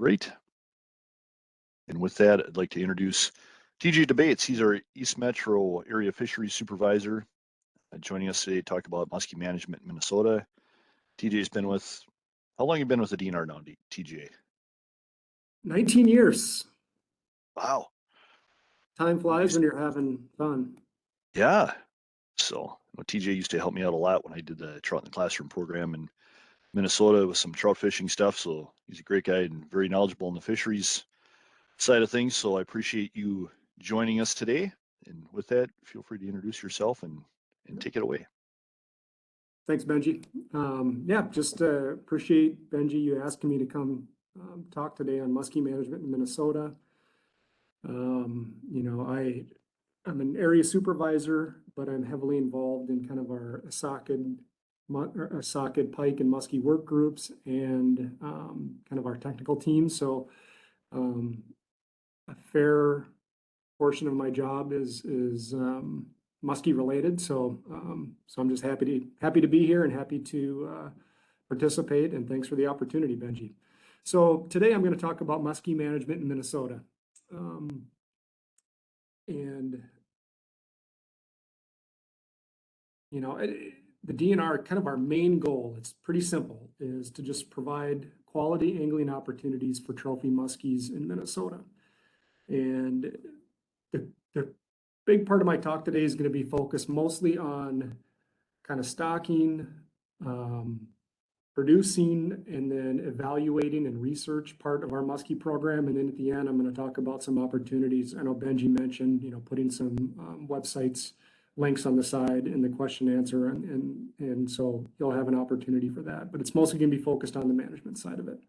Great. And with that, I'd like to introduce TJ Debates. He's our East Metro Area Fisheries Supervisor. Joining us today to talk about muskie management in Minnesota. TJ's been with, how long have you been with the DNR now, TJ? 19 years. Wow. Time flies when you're having fun. Yeah. So TJ used to help me out a lot when I did the Trout in the Classroom program in Minnesota with some trout fishing stuff. So he's a great guy and very knowledgeable in the fisheries side of things. So I appreciate you joining us today. And with that, feel free to introduce yourself and take it away. Thanks, Benji. Just appreciate, Benji, you asking me to come talk today on muskie management in Minnesota. I'm an area supervisor, but I'm heavily involved in kind of our sockeye, pike, and muskie work groups and kind of our technical team. So a fair portion of my job is muskie related. So I'm just happy to be here and happy to participate. And thanks for the opportunity, Benji. So today I'm going to talk about muskie management in Minnesota. The DNR, kind of our main goal, it's pretty simple, is to just provide quality angling opportunities for trophy muskies in Minnesota. And the big part of my talk today is going to be focused mostly on kind of stocking, producing, and then evaluating and research part of our muskie program. And then at the end, I'm going to talk about some opportunities. I know Benji mentioned, putting some websites links on the side in the question and answer, and so you'll have an opportunity for that. But it's mostly going to be focused on the management side of it.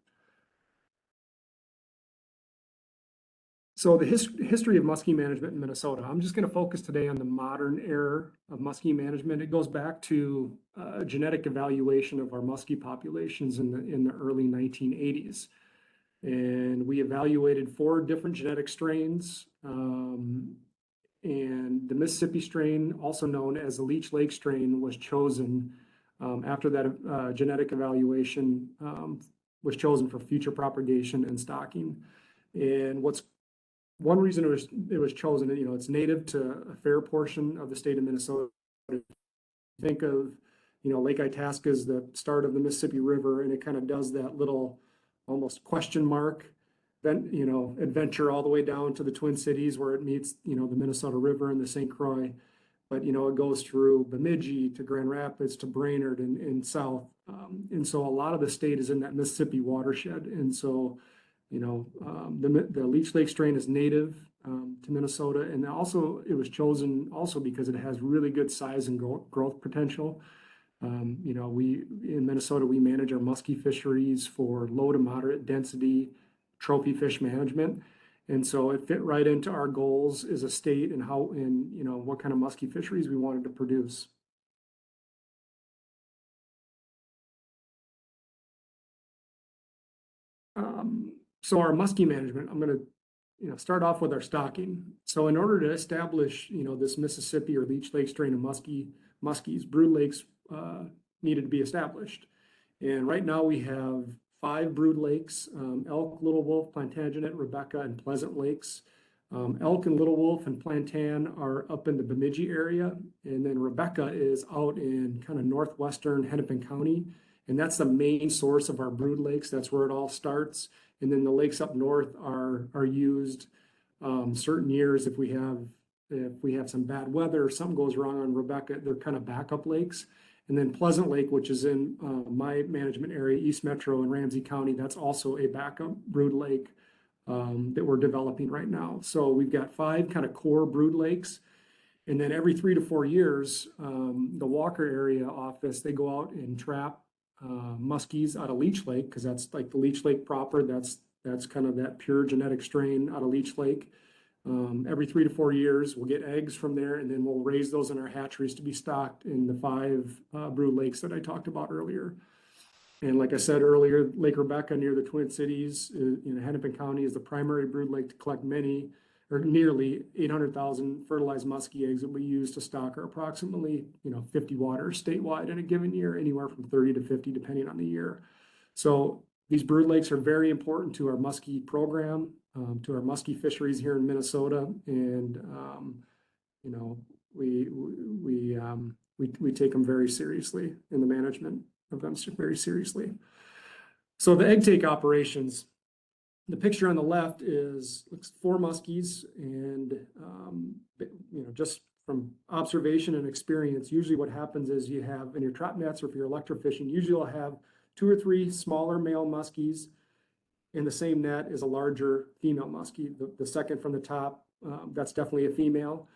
So the history of muskie management in Minnesota, I'm just going to focus today on the modern era of muskie management. It goes back to genetic evaluation of our muskie populations in the early 1980s. And we evaluated 4 different genetic strains. And the Mississippi strain, also known as the Leech Lake strain, was chosen after that genetic evaluation was chosen for future propagation and stocking. And one reason it was chosen, it's native to a fair portion of the state of Minnesota. Think of, Lake Itasca is the start of the Mississippi River, and it kind of does that little almost question mark, then, adventure all the way down to the Twin Cities where it meets, the Minnesota River and the St. Croix. But, it goes through Bemidji to Grand Rapids to Brainerd and south. And so a lot of the state is in that Mississippi watershed. And so, the Leech Lake strain is native to Minnesota, and also it was chosen also because it has really good size and growth potential. We in Minnesota, we manage our muskie fisheries for low to moderate density trophy fish management, and so it fit right into our goals as a state and what kind of muskie fisheries we wanted to produce. So our muskie management, I'm going to start off with our stocking. So in order to establish this Mississippi or Leech Lake strain of muskies, brood lakes needed to be established. And right now we have 5 brood lakes: Elk, Little Wolf, Plantagenet, Rebecca, and Pleasant Lakes. Elk and Little Wolf and Plantan are up in the Bemidji area, and then Rebecca is out in kind of northwestern Hennepin County. And that's the main source of our brood lakes. That's where it all starts. And then the lakes up north are used certain years if we have some bad weather or something goes wrong on Rebecca, they're kind of backup lakes. And then Pleasant Lake, which is in my management area, East Metro and Ramsey County, that's also a backup brood lake that we're developing right now. So we've got 5 kind of core brood lakes. And then every 3 to 4 years, the Walker area office, they go out and trap muskies out of Leech Lake, because that's like the Leech Lake proper. That's kind of that pure genetic strain out of Leech Lake. Every 3 to 4 years, we'll get eggs from there, and then we'll raise those in our hatcheries to be stocked in the 5 brood lakes that I talked about earlier. And like I said earlier, Lake Rebecca near the Twin Cities in Hennepin County is the primary brood lake to collect nearly 800,000 fertilized muskie eggs that we use to stock our approximately 50 waters statewide in a given year, anywhere from 30 to 50 depending on the year. So These brood lakes are very important to our muskie program, to our muskie fisheries here in Minnesota, and you know, we take them very seriously in the management of them very seriously. So the egg take operations, the picture on the left looks 4 muskies, and you know, just from observation and experience, usually what happens is you have in your trap nets, or if you're electrofishing, usually you'll have 2 or 3 smaller male muskies. In the same net is a larger female muskie. The second from the top, that's definitely a female.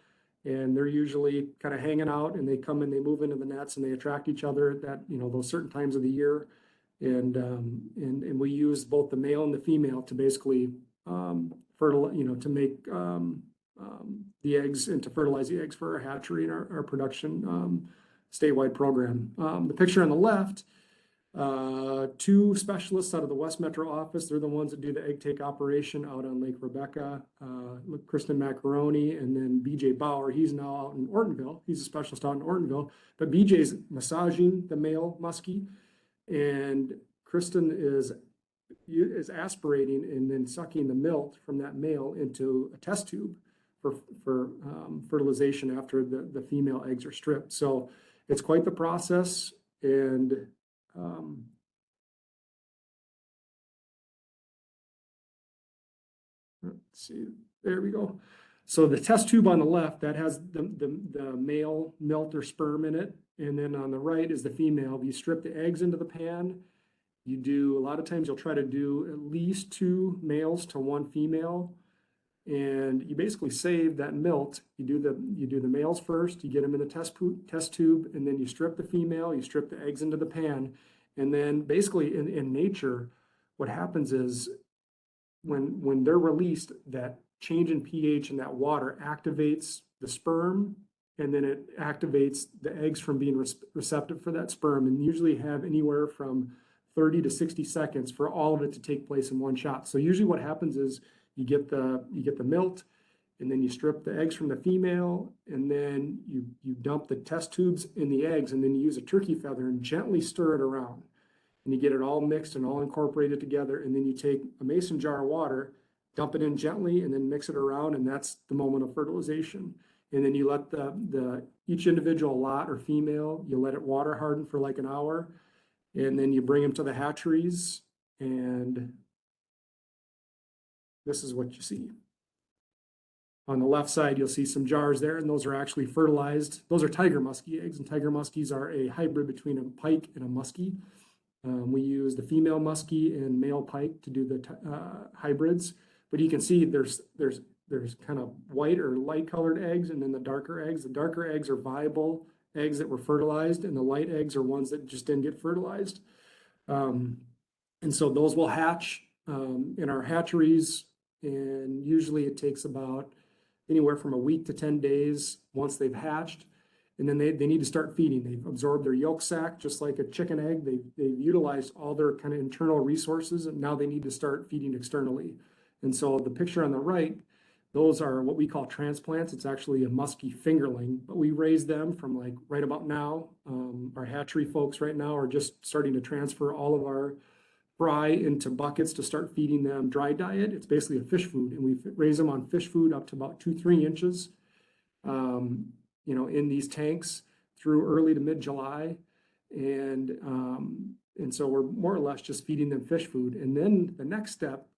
And they're usually kind of hanging out, and they come and they move into the nets and they attract each other at that, you know, those certain times of the year. And we use both the male and the female to basically fertilize, you know, to make the eggs and to fertilize the eggs for our hatchery and our production statewide program. The picture on the left, 2 specialists out of the West Metro office. They're the ones that do the egg take operation out on Lake Rebecca. Kristen Macaroni, and then BJ Bauer. He's now out in Ortonville. He's a specialist out in Ortonville. But BJ's massaging the male muskie, and Kristen is aspirating and then sucking the milk from that male into a test tube for fertilization after the female eggs are stripped. So it's quite the process, and let's see, there we go. So the test tube on the left, that has the male milk or sperm in it. And then on the right is the female. You strip the eggs into the pan. You do, a lot of times you'll try to do at least 2 males to 1 female. And you basically save that milk. You do the males first, you get them in the test tube, and then you strip the female, you strip the eggs into the pan. And then basically in nature, what happens is when they're released, that change in pH in that water activates the sperm, and then it activates the eggs from being receptive for that sperm, and usually have anywhere from 30 to 60 seconds for all of it to take place in one shot. So usually what happens is you get the milk, and then you strip the eggs from the female, and then you dump the test tubes in the eggs, and then you use a turkey feather and gently stir it around. And you get it all mixed and all incorporated together, and then you take a mason jar of water, dump it in gently, and then mix it around, and that's the moment of fertilization. And then you let each individual lot or female, you let it water harden for like an hour, and then you bring them to the hatcheries, and this is what you see. On the left side, you'll see some jars there, and those are actually fertilized. Those are tiger muskie eggs, and tiger muskies are a hybrid between a pike and a muskie. We use the female muskie and male pike to do the hybrids, but you can see there's kind of white or light colored eggs, and then the darker eggs. The darker eggs are viable eggs that were fertilized, and the light eggs are ones that just didn't get fertilized. And so those will hatch in our hatcheries, and usually it takes about anywhere from a week to 10 days once they've hatched. And then they need to start feeding. They've absorbed their yolk sac just like a chicken egg. They've utilized all their kind of internal resources, and now they need to start feeding externally. And so the picture on the right, those are what we call transplants. It's actually a muskie fingerling, but we raise them from like right about now. Our hatchery folks right now are just starting to transfer all of our fry into buckets to start feeding them dry diet. It's basically a fish food, and we raise them on fish food up to about 2-3 inches. You know, in these tanks through early to mid-July. And so we're more or less just feeding them fish food. And then the next step,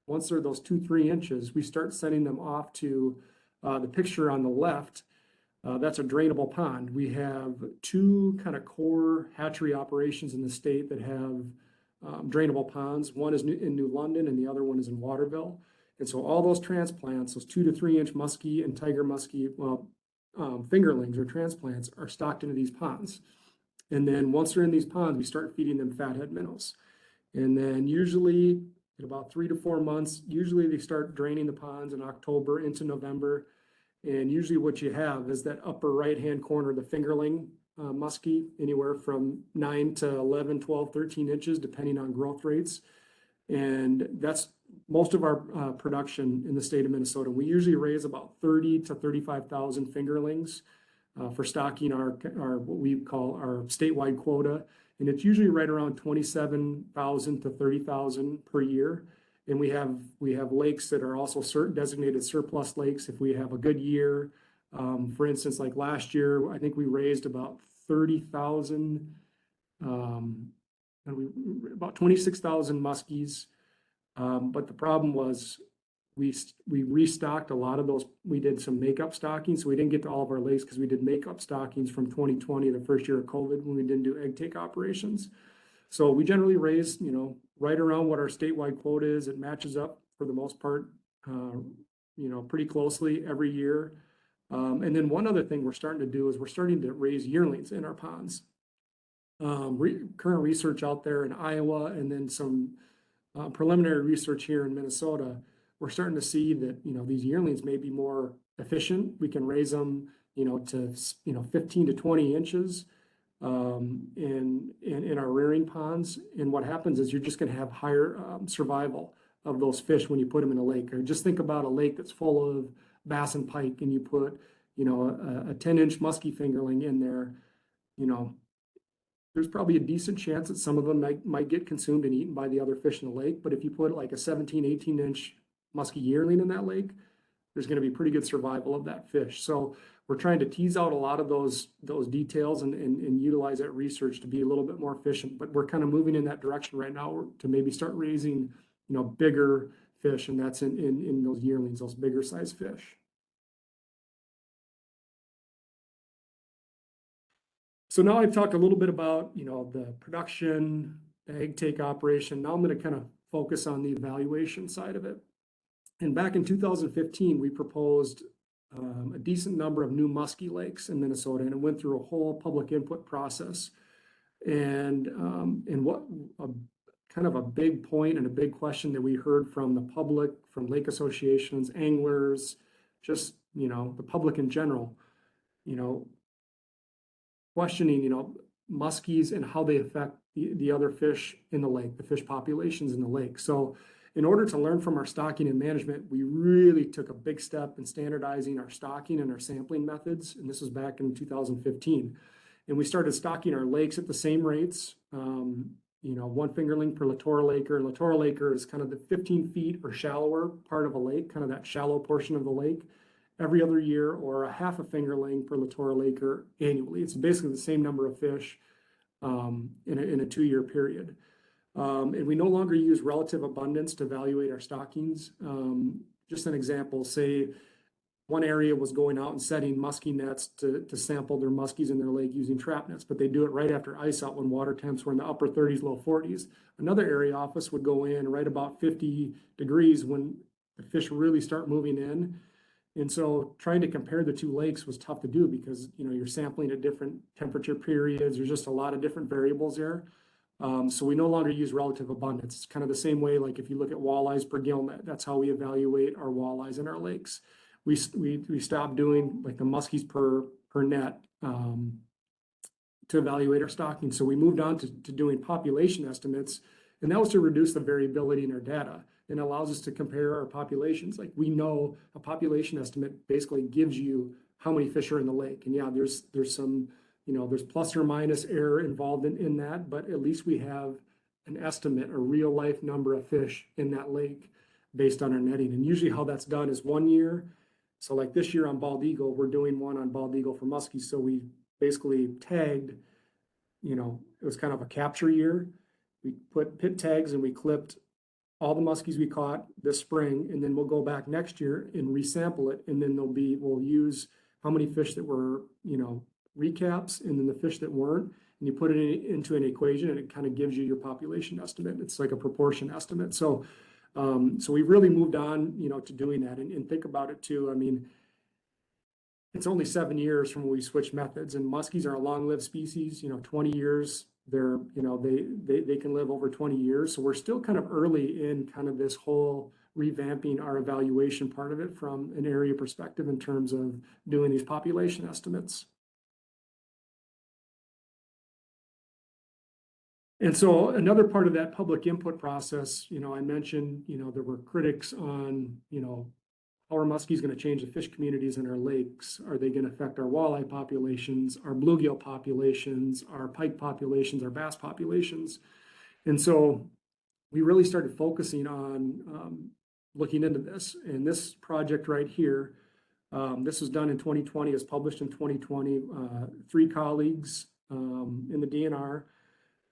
once they're those 2-3 inches, we start sending them off to the picture on the left. That's a drainable pond. We have 2 kind of core hatchery operations in the state that have drainable ponds. One is in New London, and the other one is in Waterville. And so all those transplants, those 2 to 3 inch muskie and tiger muskie, fingerlings or transplants, are stocked into these ponds. And then once they're in these ponds, we start feeding them fathead minnows. And then usually in about 3 to 4 months, usually they start draining the ponds in October into November. And usually what you have is that upper right-hand corner, the fingerling muskie, anywhere from 9 to 11, 12, 13 inches, depending on growth rates. And that's most of our production in the state of Minnesota. We usually raise about 30 to 35,000 fingerlings for stocking our what we call our statewide quota. and it's usually right around 27,000 to 30,000 per year. And we have lakes that are also certain designated surplus lakes if we have a good year. For instance, like last year, I think we raised about 30,000, and about 26,000 muskies. But the problem was we restocked a lot of those. We did some makeup stockings, so we didn't get to all of our lakes because we did makeup stockings from 2020, the first year of COVID, when we didn't do egg take operations. So we generally raise, right around what our statewide quote is. It matches up for the most part, pretty closely every year. And then one other thing we're starting to do is we're starting to raise yearlings in our ponds. Current research out there in Iowa, and then some preliminary research here in Minnesota, we're starting to see that, these yearlings may be more efficient. We can raise them, to 15 to 20 inches in our rearing ponds. And what happens is you're just going to have higher survival of those fish when you put them in a lake. Or just think about a lake that's full of bass and pike, and you put, a 10-inch musky fingerling in there, there's probably a decent chance that some of them might get consumed and eaten by the other fish in the lake. But if you put like a 17, 18-inch musky yearling in that lake, there's going to be pretty good survival of that fish. So we're trying to tease out a lot of those details and utilize that research to be a little bit more efficient. But we're kind of moving in that direction right now to maybe start raising, bigger fish, and that's in those yearlings, those bigger size fish. So now I've talked a little bit about, the production, the egg take operation. Now I'm going to kind of focus on the evaluation side of it. And back in 2015, we proposed a decent number of new muskie lakes in Minnesota, and it went through a whole public input process. And what kind of a big point and a big question that we heard from the public, from lake associations, anglers, just, the public in general, questioning, muskies and how they affect the other fish in the lake, the fish populations in the lake. So in order to learn from our stocking and management, we really took a big step in standardizing our stocking and our sampling methods. And this was back in 2015. And we started stocking our lakes at the same rates, one fingerling per littoral acre. Littoral acre is kind of the 15 feet or shallower part of a lake, kind of that shallow portion of the lake, every other year, or a half a fingerling per littoral acre annually. It's basically the same number of fish in a 2-year period. And we no longer use relative abundance to evaluate our stockings. Just an example, say one area was going out and setting muskie nets to sample their muskies in their lake using trap nets, but they do it right after ice out when water temps were in the upper 30s, low 40s. Another area office would go in right about 50 degrees when the fish really start moving in. And so trying to compare the two lakes was tough to do because, you're sampling at different temperature periods. There's just a lot of different variables there. So we no longer use relative abundance. It's kind of the same way, like if you look at walleyes per gill net, that's how we evaluate our walleyes in our lakes. We stopped doing like the muskies per net to evaluate our stocking. So we moved on to doing population estimates, and that was to reduce the variability in our data. And allows us to compare our populations. Like we know a population estimate basically gives you how many fish are in the lake. And yeah, there's some, there's plus or minus error involved in that, but at least we have an estimate, a real life number of fish in that lake based on our netting. And usually how that's done is 1 year. So like this year on Bald Eagle, we're doing one on Bald Eagle for muskies. So we basically tagged, it was kind of a capture year. We put pit tags and we clipped all the muskies we caught this spring, and then we'll go back next year and resample it. And then we'll use how many fish that were, recaps, and then the fish that weren't, and you put it into an equation and it kind of gives you your population estimate. It's like a proportion estimate. So we've really moved on, to doing that. And think about it too. I mean, it's only 7 years from when we switched methods, and muskies are a long-lived species, 20 years. They're, they can live over 20 years. So we're still kind of early in kind of this whole revamping our evaluation part of it from an area perspective in terms of doing these population estimates. And so another part of that public input process, I mentioned, there were critics on, how are muskies going to change the fish communities in our lakes? Are they going to affect our walleye populations, our bluegill populations, our pike populations, our bass populations? And so we really started focusing on looking into this. And this project right here, this was done in 2020, is published in 2020. 3 colleagues in the DNR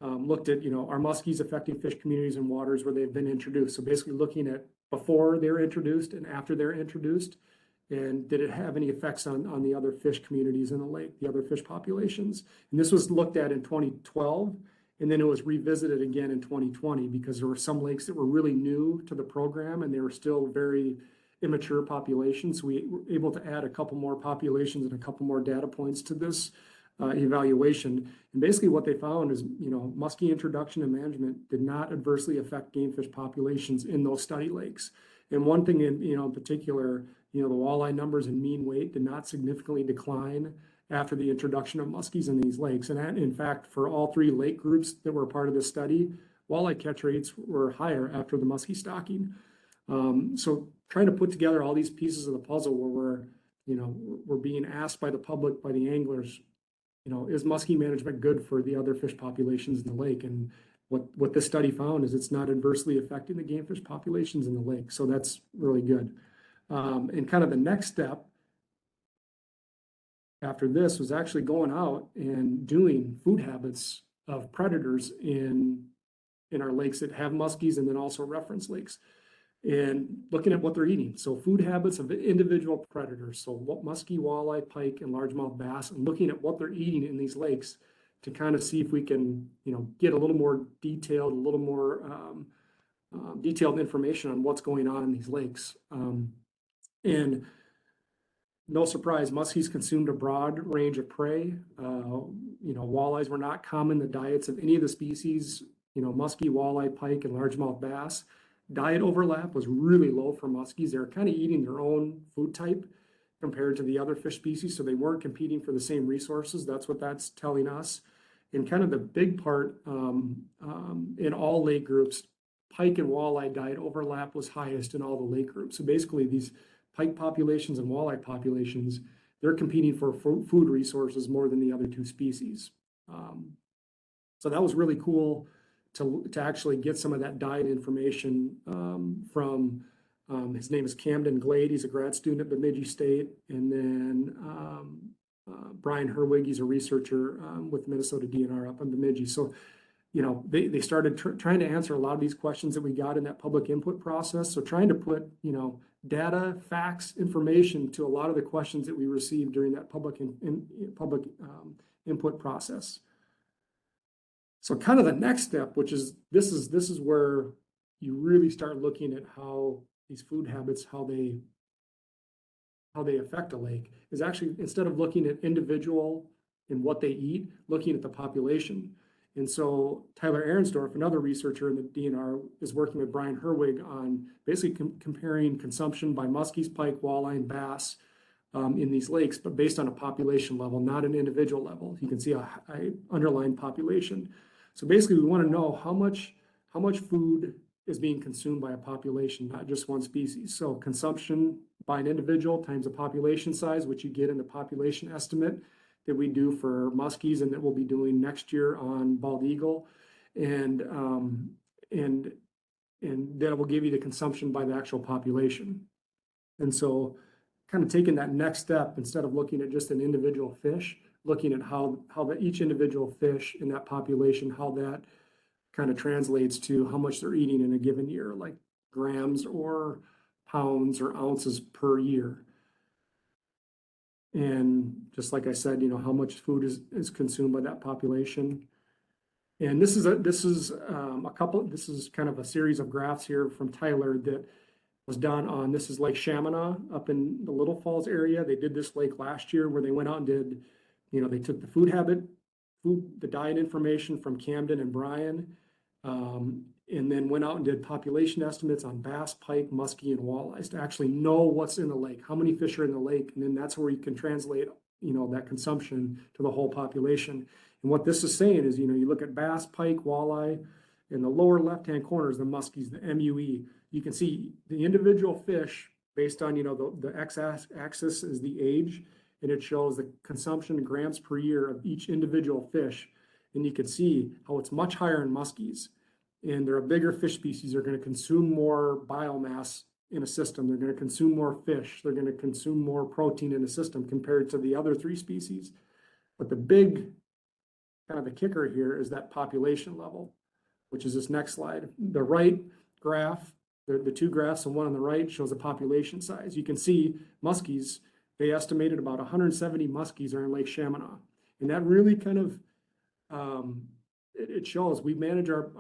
looked at, are muskies affecting fish communities and waters where they've been introduced? So basically looking at before they're introduced and after they're introduced, and did it have any effects on the other fish communities in the lake, the other fish populations? And this was looked at in 2012, and then it was revisited again in 2020 because there were some lakes that were really new to the program and they were still very immature populations. So we were able to add a couple more populations and a couple more data points to this evaluation. And basically what they found is, muskie introduction and management did not adversely affect game fish populations in those study lakes. And one thing in particular, the walleye numbers and mean weight did not significantly decline after the introduction of muskies in these lakes. And that, in fact, for all 3 lake groups that were part of this study, walleye catch rates were higher after the muskie stocking. So trying to put together all these pieces of the puzzle where we're being asked by the public, by the anglers, is muskie management good for the other fish populations in the lake? And what this study found is it's not adversely affecting the game fish populations in the lake. So that's really good. And kind of the next step after this was actually going out and doing food habits of predators in our lakes that have muskies, and then also reference lakes, and looking at what they're eating. So food habits of individual predators, so what muskie, walleye, pike, and largemouth bass, and looking at what they're eating in these lakes to kind of see if we can, get a little more detailed, a little more detailed information on what's going on in these lakes. And no surprise, muskies consumed a broad range of prey. Walleyes were not common in the diets of any of the species, muskie, walleye, pike, and largemouth bass. Diet overlap was really low for muskies. They were kind of eating their own food type compared to the other fish species, so they weren't competing for the same resources. That's what that's telling us. And kind of the big part in all lake groups, pike and walleye diet overlap was highest in all the lake groups. So basically these pike populations and walleye populations, they're competing for food resources more than the other 2 species. So that was really cool to actually get some of that diet information from, his name is Camden Glade. He's a grad student at Bemidji State. And then Brian Herwig, he's a researcher with Minnesota DNR up in Bemidji. So, they started trying to answer a lot of these questions that we got in that public input process. So trying to put, data, facts, information to a lot of the questions that we received during that public input process. So kind of the next step, which is this is where you really start looking at how these food habits, how they affect a lake, is actually, instead of looking at individual and what they eat, looking at the population. And so Tyler Ahrensdorf, another researcher in the DNR, is working with Brian Herwig on basically comparing consumption by muskies, pike, walleye, and bass in these lakes, but based on a population level, not an individual level. You can see a underlying population. So basically, we want to know how much food is being consumed by a population, not just one species. So consumption by an individual times the population size, which you get in the population estimate that we do for muskies and that we'll be doing next year on bald eagle, and that will give you the consumption by the actual population. And so kind of taking that next step, instead of looking at just an individual fish, looking at how each individual fish in that population, how that kind of translates to how much they're eating in a given year, like grams or pounds or ounces per year. And just like I said, how much food is consumed by that population. And this is kind of a series of graphs here from Tyler that was done on, this is Lake Chaminade up in the Little Falls area. They did this lake last year where they went out and did, they took the the diet information from Camden and Brian, and then went out and did population estimates on bass, pike, muskie, and walleyes to actually know what's in the lake, how many fish are in the lake, and then that's where you can translate, that consumption to the whole population. And what this is saying is, you look at bass, pike, walleye, in the lower left-hand corner is the muskies, the MUE. You can see the individual fish based on, the x-axis is the age, and it shows the consumption in grams per year of each individual fish. And you can see how it's much higher in muskies. And they're a bigger fish species. They're going to consume more biomass in a system. They're going to consume more fish. They're going to consume more protein in a system compared to the other three species. But the big kind of the kicker here is that population level, which is this next slide. The right graph, the two graphs, and one on the right shows the population size. You can see muskies, they estimated about 170 muskies are in Lake Chaminade. And that really kind of, it shows we manage our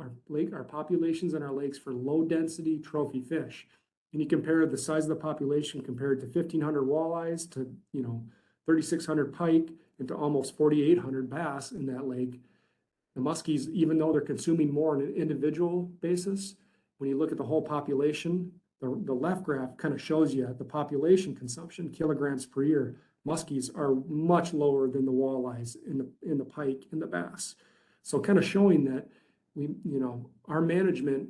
populations in our lakes for low density trophy fish. And you compare the size of the population compared to 1,500 walleyes to, 3,600 pike and to almost 4,800 bass in that lake. The muskies, even though they're consuming more on an individual basis, when you look at the whole population, the left graph kind of shows you the population consumption, kilograms per year. Muskies are much lower than the walleyes in the pike and the bass. So kind of showing that our management,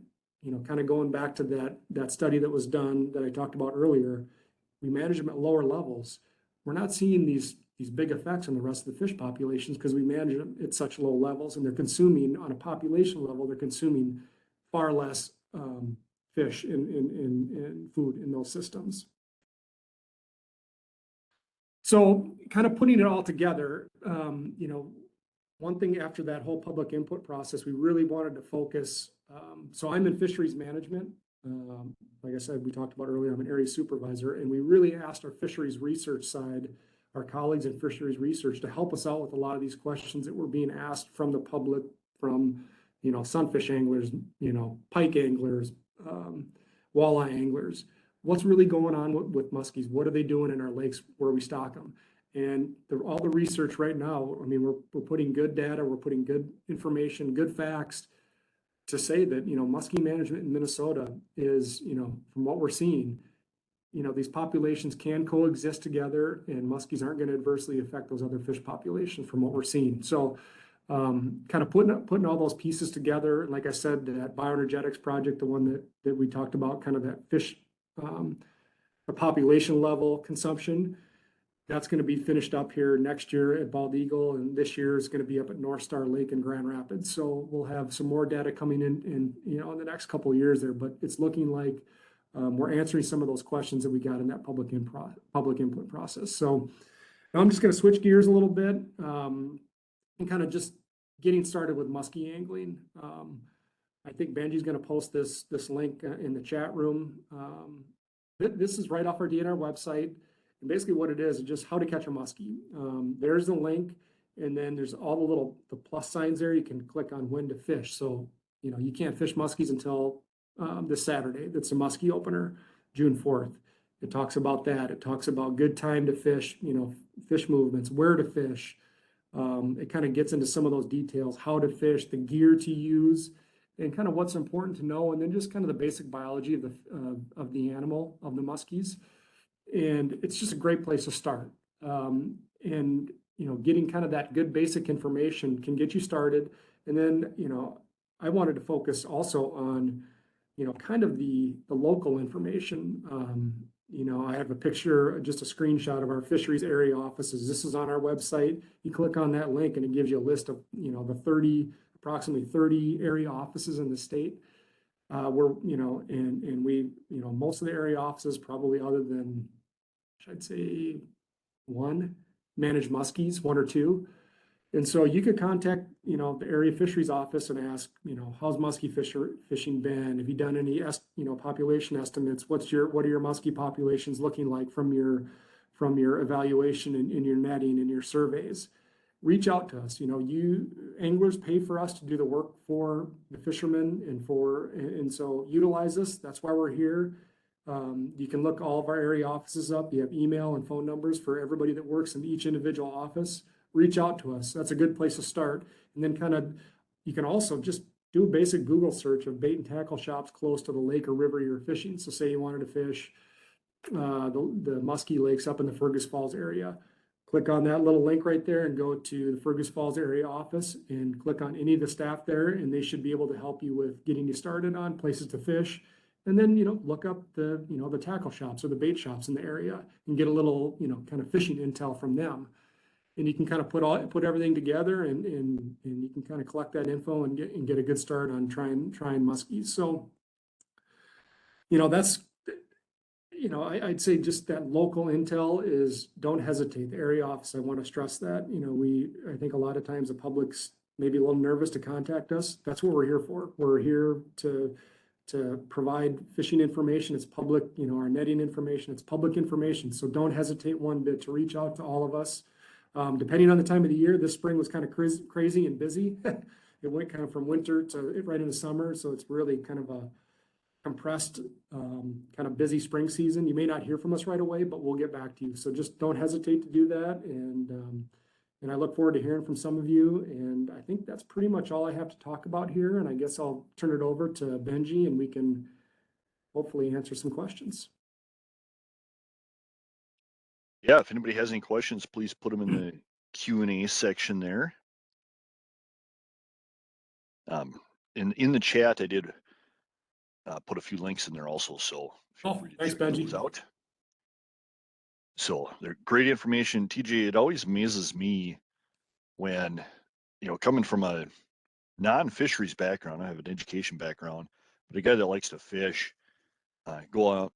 kind of going back to that study that was done that I talked about earlier, we manage them at lower levels. We're not seeing these big effects on the rest of the fish populations because we manage them at such low levels, and they're consuming on a population level, they're consuming far less fish in food in those systems. So kind of putting it all together, one thing after that whole public input process, we really wanted to focus. So I'm in fisheries management. Like I said, we talked about earlier, I'm an area supervisor, and we really asked our fisheries research side, our colleagues in fisheries research, to help us out with a lot of these questions that were being asked from the public, from, sunfish anglers, pike anglers, walleye anglers. What's really going on with muskies? What are they doing in our lakes where we stock them? And all the research right now, I mean, we're putting good data, we're putting good information, good facts to say that, muskie management in Minnesota is, from what we're seeing, these populations can coexist together, and muskies aren't going to adversely affect those other fish populations from what we're seeing. So kind of putting all those pieces together, like I said, that bioenergetics project, the one that we talked about, kind of that fish, the population level consumption, that's going to be finished up here next year at Bald Eagle, and this year is going to be up at North Star Lake in Grand Rapids. So we'll have some more data coming in the next couple of years there, but it's looking like we're answering some of those questions that we got in that public input process. So now I'm just going to switch gears a little bit and kind of just getting started with muskie angling. I think Benji's going to post this link in the chat room. This is right off our DNR website. And basically what it is just how to catch a muskie. There's the link, and then there's all the plus signs there. You can click on when to fish. So, you can't fish muskies until this Saturday. That's a muskie opener, June 4th. It talks about that. It talks about good time to fish, fish movements, where to fish. It kind of gets into some of those details, how to fish, the gear to use, and kind of what's important to know, and then just kind of the basic biology of the animal, of the muskies. And it's just a great place to start. And, getting kind of that good basic information can get you started. And then, I wanted to focus also on, kind of the local information. I have a picture, just a screenshot of our fisheries area offices. This is on our website. You click on that link and it gives you a list of, the approximately 30 area offices in the state. And we, most of the area offices, probably other than, I'd say one, manage muskies, one or two. And so you could contact, the area fisheries office and ask, how's muskie fishing been? Have you done any, population estimates? What are your muskie populations looking like from your evaluation in your netting and your surveys? Reach out to us. You anglers pay for us to do the work for the fishermen and so utilize us. That's why we're here. You can look all of our area offices up. You have email and phone numbers for everybody that works in each individual office. Reach out to us. That's a good place to start. And then you can also just do a basic Google search of bait and tackle shops close to the lake or river you're fishing. So say you wanted to fish the muskie lakes up in the Fergus Falls area. Click on that little link right there and go to the Fergus Falls area office and click on any of the staff there, and they should be able to help you with getting you started on places to fish And then, look up the tackle shops or the bait shops in the area and get a little, kind of fishing intel from them. And you can kind of put everything together and you can kind of collect that info and get a good start on trying muskies. So, that's, I'd say just that local intel is, don't hesitate. The area office, I want to stress that, I think a lot of times the public's maybe a little nervous to contact us. That's what we're here for. We're here to provide fishing information. It's public, our netting information, it's public information. So don't hesitate one bit to reach out to all of us. Depending on the time of the year, this spring was kind of crazy and busy. It went kind of from winter to right into summer. So it's really kind of a compressed, kind of busy spring season. You may not hear from us right away, but we'll get back to you. So just don't hesitate to do that. And I look forward to hearing from some of you. And I think that's pretty much all I have to talk about here. And I guess I'll turn it over to Benji and we can hopefully answer some questions. Yeah, if anybody has any questions, please put them in the Q&A section there. In the chat, I did put a few links in there also, so feel free to thanks, check Benji. those out. So they're great information. TJ, it always amazes me when, coming from a non-fisheries background, I have an education background, but a guy that likes to fish, go out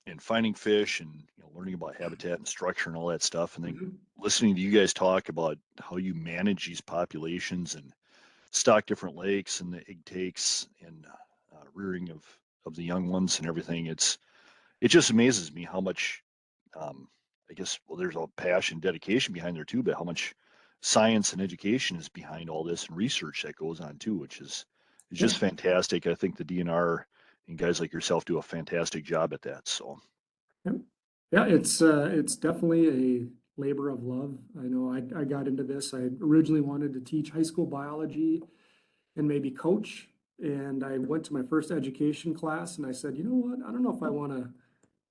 and finding fish and learning about habitat and structure and all that stuff, and then listening to you guys talk about how you manage these populations and stock different lakes and the egg takes and rearing of the young ones and everything. It just amazes me how much, I guess, well, there's a passion, dedication behind there too, but how much science and education is behind all this and research that goes on too, which is just fantastic. I think the DNR and guys like yourself do a fantastic job at that. So, yeah, it's definitely a labor of love. I know I got into this. I originally wanted to teach high school biology and maybe coach. And I went to my first education class and I said, you know what? I don't know if I want to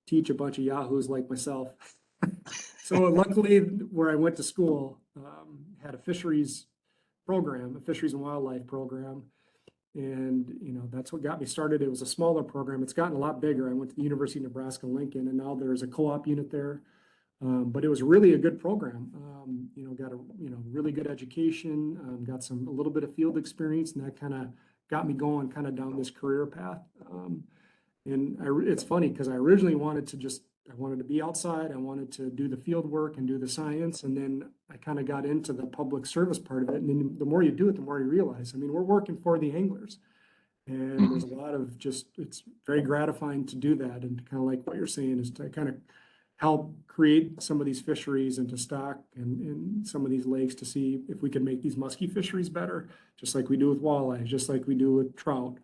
teach a bunch of yahoos like myself. So luckily, where I went to school, had a fisheries program, a fisheries and wildlife program. And, that's what got me started. It was a smaller program. It's gotten a lot bigger. I went to the University of Nebraska-Lincoln, and now there's a co-op unit there. But it was really a good program. Got a, really good education, got a little bit of field experience, and that kind of got me going kind of down this career path. It's funny because I originally I wanted to be outside. I wanted to do the field work and do the science. And then I kind of got into the public service part of it. And then the more you do it, the more you realize, we're working for the anglers. And there's a lot of it's very gratifying to do that. And kind of like what you're saying is to kind of help create some of these fisheries and to stock in some of these lakes to see if we can make these muskie fisheries better, just like we do with walleye, just like we do with trout.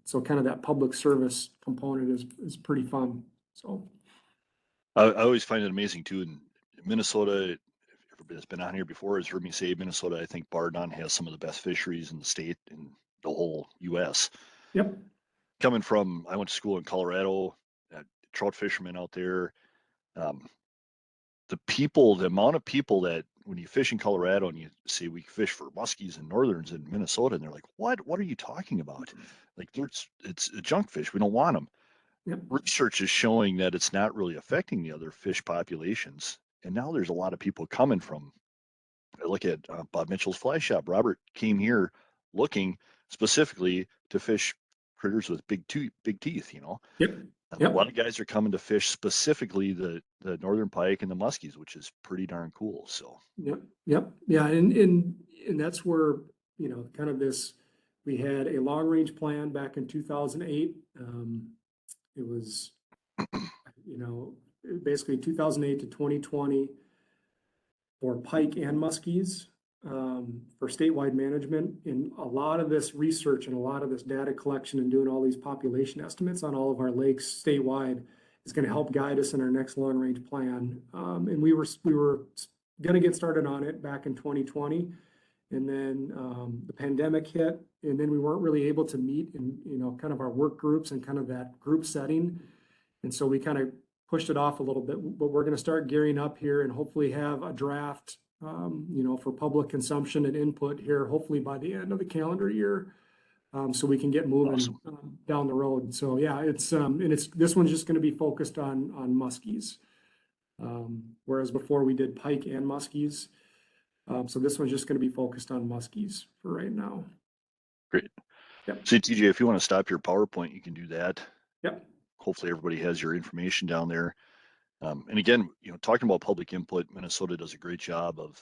So kind of that public service component is pretty fun. So I always find it amazing too. In Minnesota, everybody that's been on here before has heard me say Minnesota, I think bar none, has some of the best fisheries in the state and the whole U.S. Yep. Coming from, I went to school in Colorado, trout fishermen out there. The amount of people that when you fish in Colorado and you say we fish for muskies and northerns in Minnesota, and they're like, what are you talking about? Like, it's a junk fish. We don't want them. Yep. Research is showing that it's not really affecting the other fish populations. And now there's a lot of people coming from, I look at Bob Mitchell's fly shop. Robert came here looking specifically to fish critters with big teeth, Yep. A lot of guys are coming to fish specifically the northern pike and the muskies, which is pretty darn cool. So Yep. Yeah. And that's where, kind of we had a long range plan back in 2008. It was, basically 2008 to 2020 for pike and muskies, for statewide management. And a lot of this research and a lot of this data collection and doing all these population estimates on all of our lakes statewide is going to help guide us in our next long range plan. And we were going to get started on it back in 2020. And then the pandemic hit, and then we weren't really able to meet in, kind of our work groups and kind of that group setting. And so we kind of pushed it off a little bit, but we're going to start gearing up here and hopefully have a draft, for public consumption and input here, hopefully by the end of the calendar year. so we can get moving Awesome. down the road. So yeah, this one's just going to be focused on muskies. Whereas before we did pike and muskies. So this one's just going to be focused on muskies for right now. Great. Yep. See, TJ, if you want to stop your PowerPoint, you can do that. Yep. Hopefully everybody has your information down there. And again, talking about public input, Minnesota does a great job of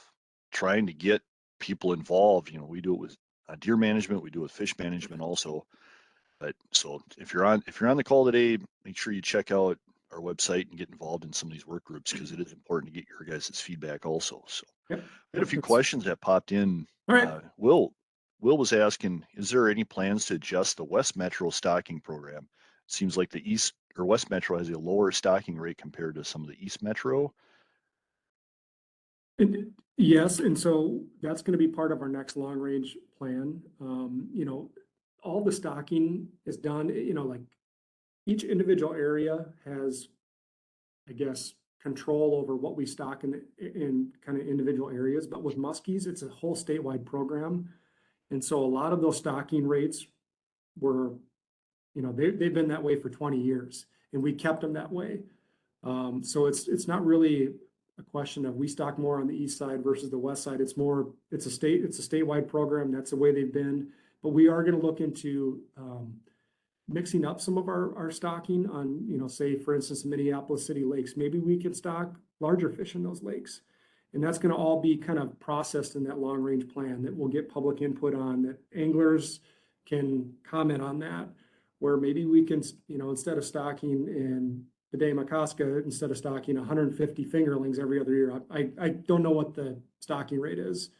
trying to get people involved. We do it with deer management, we do it with fish management also. But so if you're on the call today, make sure you check out our website and get involved in some of these work groups, because it is important to get your guys' feedback also. So Yep. I had a few questions that popped in. All right. Will was asking, is there any plans to adjust the West Metro stocking program? It seems like the East or West Metro has a lower stocking rate compared to some of the East Metro. Yes, and so that's going to be part of our next long range plan. All the stocking is done, like each individual area has, I guess, control over what we stock in kind of individual areas. But with muskies, it's a whole statewide program. And so a lot of those stocking rates were, they've been that way for 20 years, and we kept them that way. So it's not really a question of we stock more on the east side versus the west side. It's a statewide program. That's the way they've been. But we are going to look into mixing up some of our stocking on, say, for instance, Minneapolis City lakes. Maybe we can stock larger fish in those lakes. And that's going to all be kind of processed in that long range plan that we'll get public input on, that anglers can comment on that, where maybe we can, instead of stocking in the Damacoska, instead of stocking 150 fingerlings every other year. I don't know what the stocking rate is,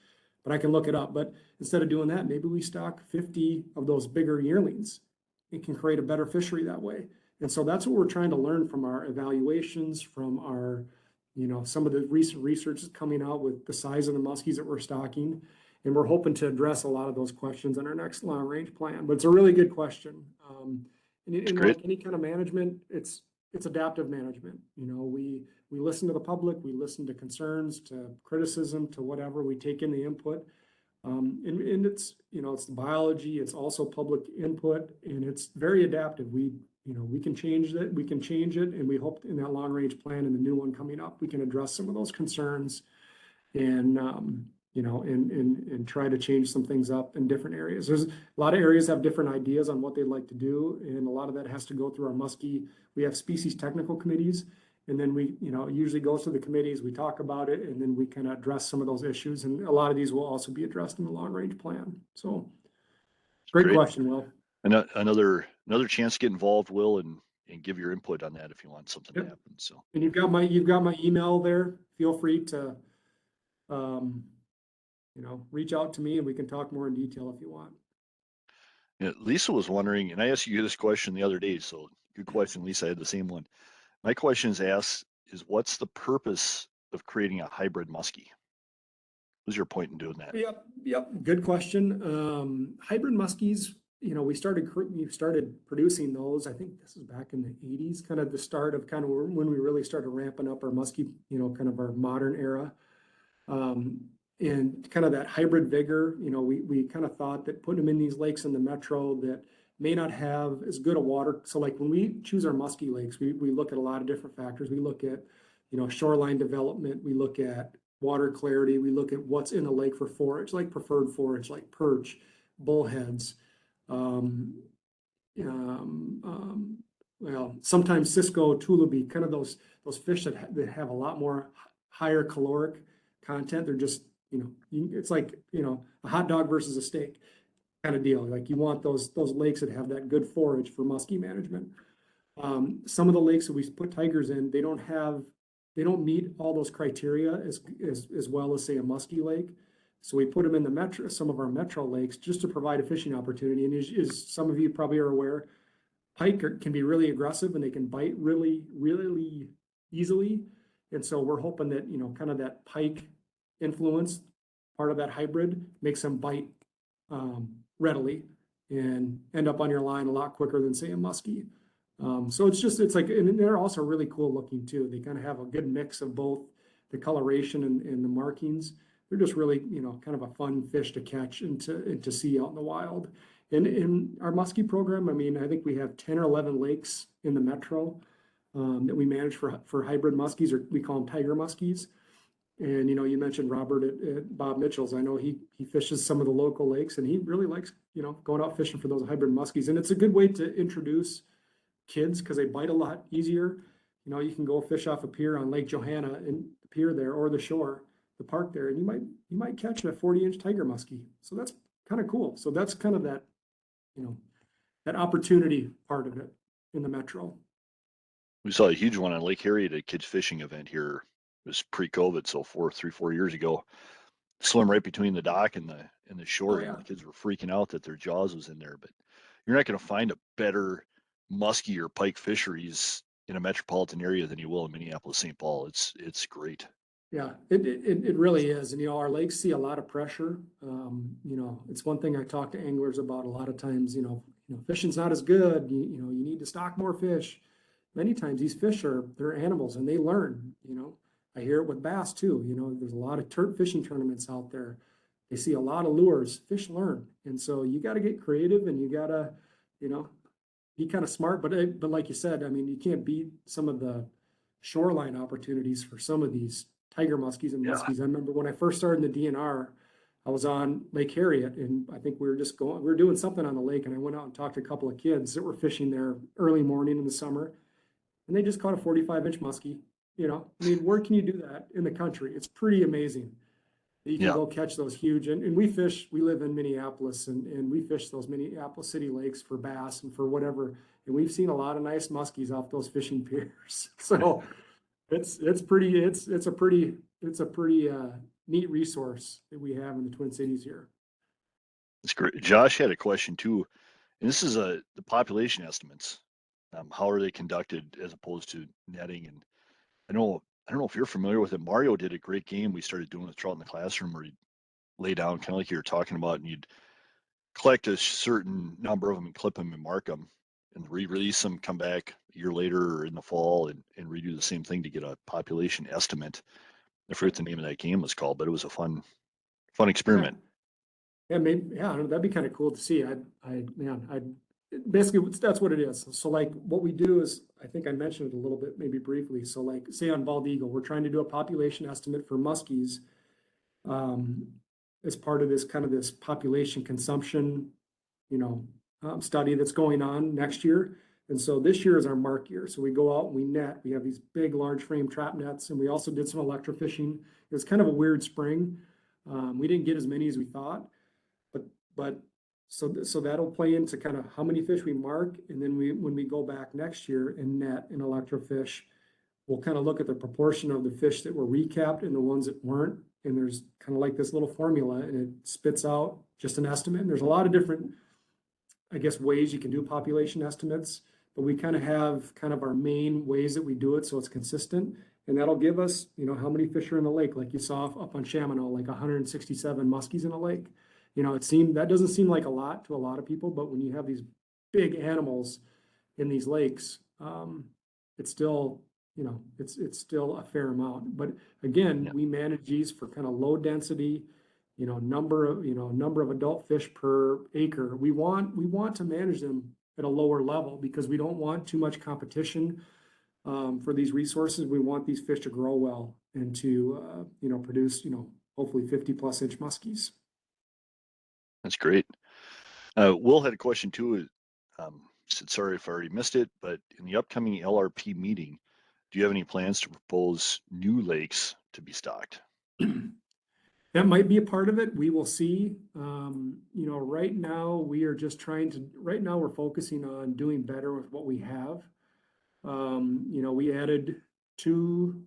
but I can look it up. But instead of doing that, maybe we stock 50 of those bigger yearlings. It can create a better fishery that way. And so that's what we're trying to learn from our evaluations, from our, some of the recent research is coming out with the size of the muskies that we're stocking. And we're hoping to address a lot of those questions in our next long range plan. But it's a really good question. And like any kind of management, it's adaptive management. We listen to the public, we listen to concerns, to criticism, to whatever. We take in the input, and it's it's the biology. It's also public input, and it's very adaptive. We can change it. We can change it, and we hope in that long range plan and the new one coming up, we can address some of those concerns, and and try to change some things up in different areas. There's a lot of areas have different ideas on what they'd like to do, and a lot of that has to go through our muskie. We have species technical committees, and then we, it usually goes to the committees, we talk about it, and then we kind of address some of those issues. And a lot of these will also be addressed in the long range plan. So great question, Will. And another chance to get involved, Will, and give your input on that if you want something to happen. So, and you've got my email there. Feel free to reach out to me, and we can talk more in detail if you want. Yeah, Lisa was wondering, and I asked you this question the other day, so good question, Lisa. I had the same one. My question is what's the purpose of creating a hybrid muskie? What's your point in doing that? Yep. Good question. Hybrid muskies, we started producing those. I think this is back in the 80s, kind of the start of kind of when we really started ramping up our muskie, kind of our modern era. And kind of that hybrid vigor, we kind of thought that putting them in these lakes in the metro that may not have as good a water. So like when we choose our muskie lakes, we look at a lot of different factors. We look at, shoreline development. We look at water clarity. We look at what's in the lake for forage, like preferred forage, like perch, bullheads. Well, sometimes Cisco, Tulubi, kind of those fish that have a lot more higher caloric content. They're just, it's like, a hot dog versus a steak kind of deal. Like you want those lakes that have that good forage for muskie management. Some of the lakes that we put tigers in, they don't meet all those criteria as well as say a muskie lake. So we put them in some of our metro lakes just to provide a fishing opportunity. And as some of you probably are aware, pike can be really aggressive and they can bite really, really easily. And so we're hoping that, kind of that pike influence, part of that hybrid, makes them bite readily and end up on your line a lot quicker than say a muskie. So it's like, and they're also really cool looking too. They kind of have a good mix of both the coloration and the markings. They're just really, kind of a fun fish to catch and to see out in the wild. In our muskie program, I mean, I think we have 10 or 11 lakes in the metro that we manage for hybrid muskies, or we call them tiger muskies. And, you know, you mentioned Robert at Bob Mitchell's. I know he fishes some of the local lakes, and he really likes, you know, going out fishing for those hybrid muskies. And it's a good way to introduce kids because they bite a lot easier. You know, you can go fish off a pier on Lake Johanna and the pier there, or the shore, the park there, and you might catch a 40-inch tiger muskie. So that's kind of cool. So that's kind of that, you know, that opportunity part of it in the metro. We saw a huge one on Lake Harriet at a kids fishing event here. It was pre-COVID, so 4 years ago. Swim right between the dock and the shore. Oh You know, yeah. the kids were freaking out that their jaws was in there, but you're not going to find a better muskie or pike fisheries in a metropolitan area than you will in Minneapolis, St. Paul. It's great. Yeah, it really is. And, you know, our lakes see a lot of pressure. You know, it's one thing I talk to anglers about a lot of times, fishing's not as good. You know, you need to stock more fish. Many times these fish they're animals and they learn, you know. I hear it with bass too. You know, there's a lot of fishing tournaments out there. They see a lot of lures. Fish learn. And so you got to get creative and you got to, you know, be kind of smart. But like you said, I mean, you can't beat some of the shoreline opportunities for some of these tiger muskies and Yeah. muskies. I remember when I first started in the DNR, I was on Lake Harriet, and I think we were doing something on the lake, and I went out and talked to a couple of kids that were fishing there early morning in the summer, and they just caught a 45-inch muskie. You know, I mean, where can you do that in the country? It's pretty amazing that you can Yeah. go catch those huge. And we live in Minneapolis, and we fish those Minneapolis city lakes for bass and for whatever. And we've seen a lot of nice muskies off those fishing piers. So it's a pretty neat resource that we have in the Twin Cities here. It's great. Josh had a question too, and this is the population estimates. How are they conducted as opposed to netting? And I don't know if you're familiar with it. Mario did a great game we started doing with Trout in the Classroom where he'd lay down kind of like you were talking about, and you'd collect a certain number of them and clip them and mark them and re-release them, come back a year later or in the fall and redo the same thing to get a population estimate. I forget the name of that game was called, but it was a fun experiment. Yeah, maybe, yeah, I don't know, that'd be kind of cool to see. Basically, that's what it is. So like what we do is, I think I mentioned it a little bit, maybe briefly. So like, say on Bald Eagle, we're trying to do a population estimate for muskies as part of this population consumption, study that's going on next year. And so this year is our mark year. So we go out and we net. We have these big, large frame trap nets, and we also did some electrofishing. It was kind of a weird spring. We didn't get as many as we thought, but so that'll play into kind of how many fish we mark, and then when we go back next year and net and electrofish, we'll kind of look at the proportion of the fish that were recapped and the ones that weren't. And there's kind of like this little formula, and it spits out just an estimate. And there's a lot of different, I guess, ways you can do population estimates, but we kind of have our main ways that we do it so it's consistent. And that'll give us, how many fish are in the lake, like you saw up on Chaminade, like 167 muskies in a lake. That doesn't seem like a lot to a lot of people, but when you have these big animals in these lakes, it's still, it's still a fair amount. But again, Yeah. we manage these for kind of low density, number of adult fish per acre. We want to manage them at a lower level because we don't want too much competition for these resources. We want these fish to grow well and to produce hopefully 50+ inch muskies. That's great. Will had a question too. Said sorry if I already missed it, but in the upcoming LRP meeting, do you have any plans to propose new lakes to be stocked? That might be a part of it. We will see. Right now right now we're focusing on doing better with what we have. We added two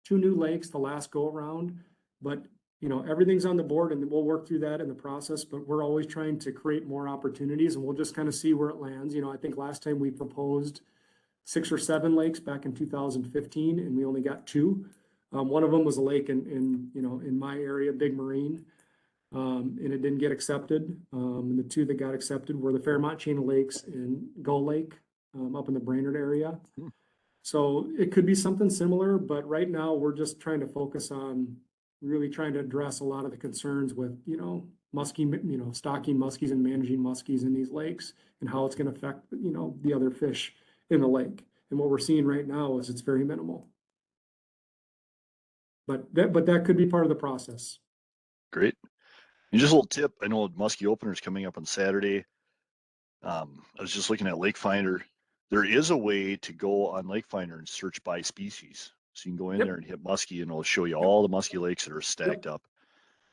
new lakes the last go around, but everything's on the board and we'll work through that in the process, but we're always trying to create more opportunities and we'll just kind of see where it lands. I think last time we proposed 6 or 7 lakes back in 2015 and we only got 2. One of them was a lake in my area, Big Marine, and it didn't get accepted. And the 2 that got accepted were the Fairmont Chain of Lakes and Gull Lake up in the Brainerd area. So it could be something similar, but right now we're just trying to focus on really trying to address a lot of the concerns with, muskie, stocking muskies and managing muskies in these lakes and how it's going to affect, the other fish in the lake. And what we're seeing right now is it's very minimal. But that could be part of the process. Great. And just a little tip, I know Muskie Opener is coming up on Saturday. I was just looking at Lake Finder. There is a way to go on Lake Finder and search by species. So you can go in Yep. there and hit muskie, and it'll show you all the muskie lakes that are stacked up,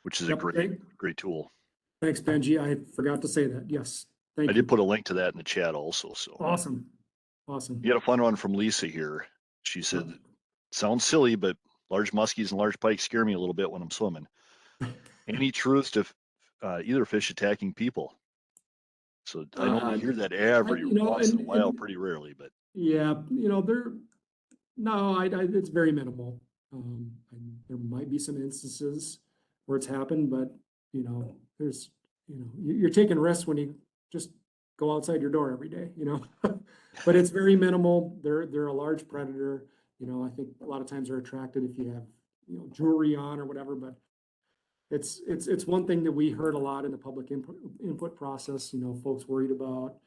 which is a Yep, great tool. Thanks, Benji. I forgot to say that. Yes. Thank I you. did put a link to that in the chat also. So Awesome. you got a fun one from Lisa here. She said, sounds silly, but large muskies and large pikes scare me a little bit when I'm swimming. Any truth to either fish attacking people? So I know we hear that every once in a while, pretty rarely, but yeah, it's very minimal. There might be some instances where it's happened, but there's, you're taking risks when you just go outside your door every day, but it's very minimal. They're a large predator. I think a lot of times they're attracted if you have, jewelry on or whatever, but it's one thing that we heard a lot in the public input process, folks worried about,